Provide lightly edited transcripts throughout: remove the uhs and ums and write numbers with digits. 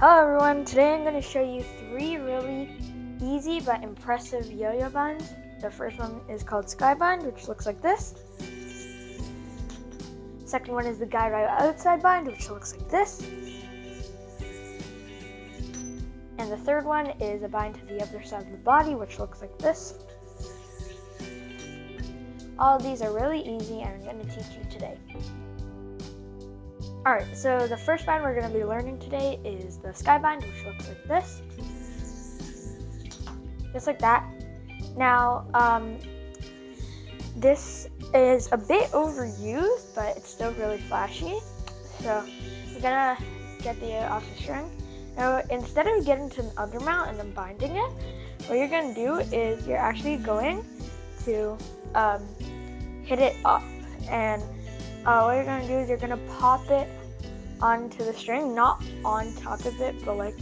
Hello everyone, today I'm going to show you 3 really easy but impressive yo-yo binds. The first one is called sky bind, which looks like this. Second one is the guy right outside bind, which looks like this. And the third one is a bind to the other side of the body, which looks like this. All of these are really easy and I'm going to teach you today. Alright, so the first bind we're going to be learning today is the sky bind, which looks like this. Just like that. Now, this is a bit overused, but it's still really flashy. So, you're going to get the off the string. Now, instead of getting to an undermount and then binding it, what you're going to do is you're actually going to hit it up. And what you're going to do is you're going to pop it onto the string, not on top of it, but like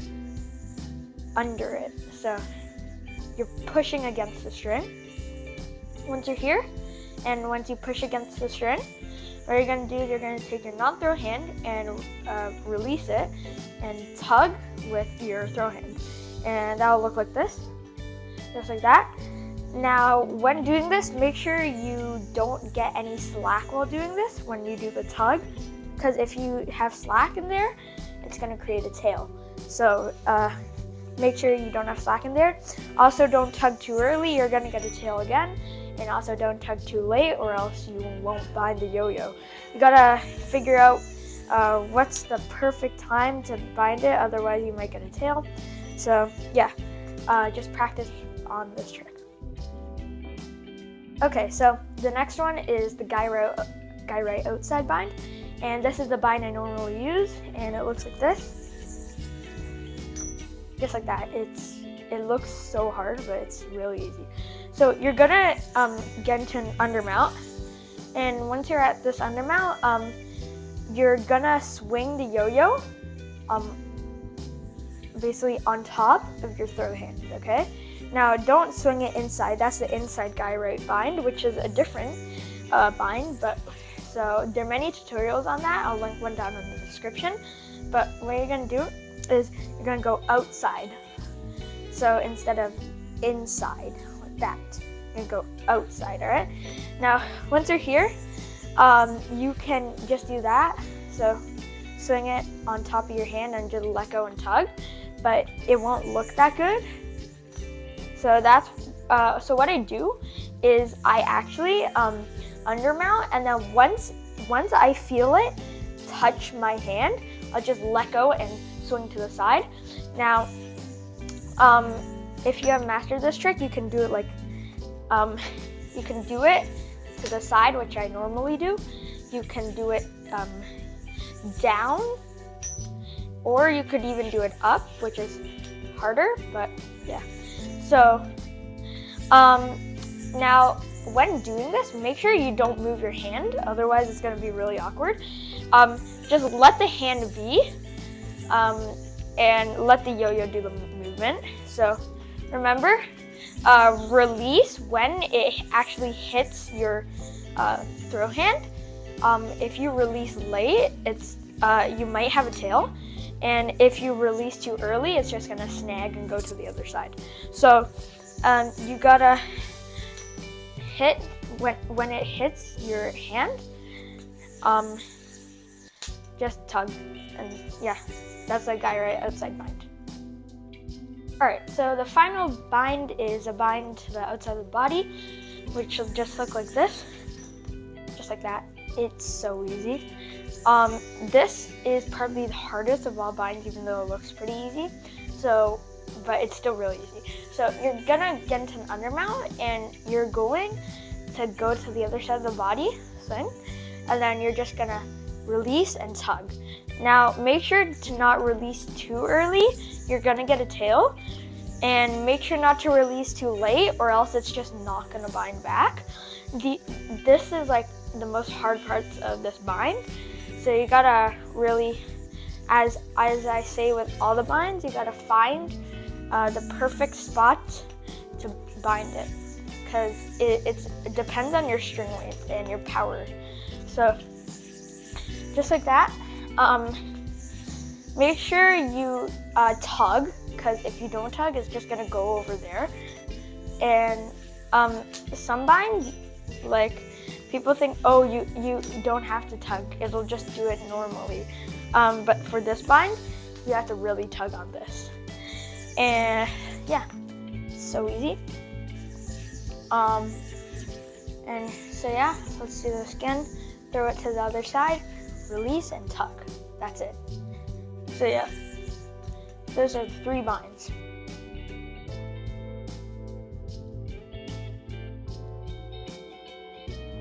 under it. So you're pushing against the string. Once you're here, and once you push against the string, what you're going to do is you're going to take your non-throw hand and release it and tug with your throw hand. And that will look like this, just like that. Now, when doing this, make sure you don't get any slack while doing this when you do the tug, because if you have slack in there, it's going to create a tail. So make sure you don't have slack in there. Also, don't tug too early, you're going to get a tail again. And also, don't tug too late or else you won't bind the yo-yo. You got to figure out what's the perfect time to bind it, otherwise you might get a tail. So yeah, just practice on this trick. Okay, so the next one is the guy right outside bind, and this is the bind I normally use, and it looks like this, just like that. It looks so hard, but it's really easy. So you're gonna get into an undermount, and once you're at this undermount, you're gonna swing the yo-yo basically on top of your throw hand. Okay. Now, don't swing it inside. That's the inside guy right bind, which is a different bind. But so there are many tutorials on that. I'll link one down in the description. But what you're gonna do is you're gonna go outside. So instead of inside like that, you're gonna go outside. All right. Now, once you're here, you can just do that. So swing it on top of your hand and just let go and tug, but it won't look that good. So that's so what I do is I actually undermount, and then once I feel it touch my hand, I'll just let go and swing to the side. Now, if you have mastered this trick, you can do it like you can do it to the side, which I normally do. You can do it down, or you could even do it up, which is harder, but yeah. So, now when doing this, make sure you don't move your hand, otherwise it's going to be really awkward. Just let the hand be, and let the yo-yo do the movement. So, remember, release when it actually hits your throw hand. If you release late, you might have a tail. And if you release too early, it's just gonna snag and go to the other side. So you gotta hit when it hits your hand. Just tug, and yeah, that's a guy right outside bind. All right, so the final bind is a bind to the outside of the body, which will just look like this, just like that. It's so easy. This is probably the hardest of all binds, even though it looks pretty easy. So, but it's still really easy. So you're gonna get into an undermount, and you're going to go to the other side of the body, swing, and then you're just gonna release and tug. Now, make sure to not release too early. You're gonna get a tail, and make sure not to release too late, or else it's just not gonna bind back. This is like the most hard parts of this bind. So you gotta really, as I say with all the binds, you gotta find the perfect spot to bind it, because it depends on your string length and your power. So just like that. Make sure you tug, because if you don't tug, it's just gonna go over there. And some binds, like people think, oh, you don't have to tug, it'll just do it normally. But for this bind, you have to really tug on this. And yeah, it's so easy. And so yeah, let's do this again. Throw it to the other side, release and tug. That's it. So yeah, those are 3 binds.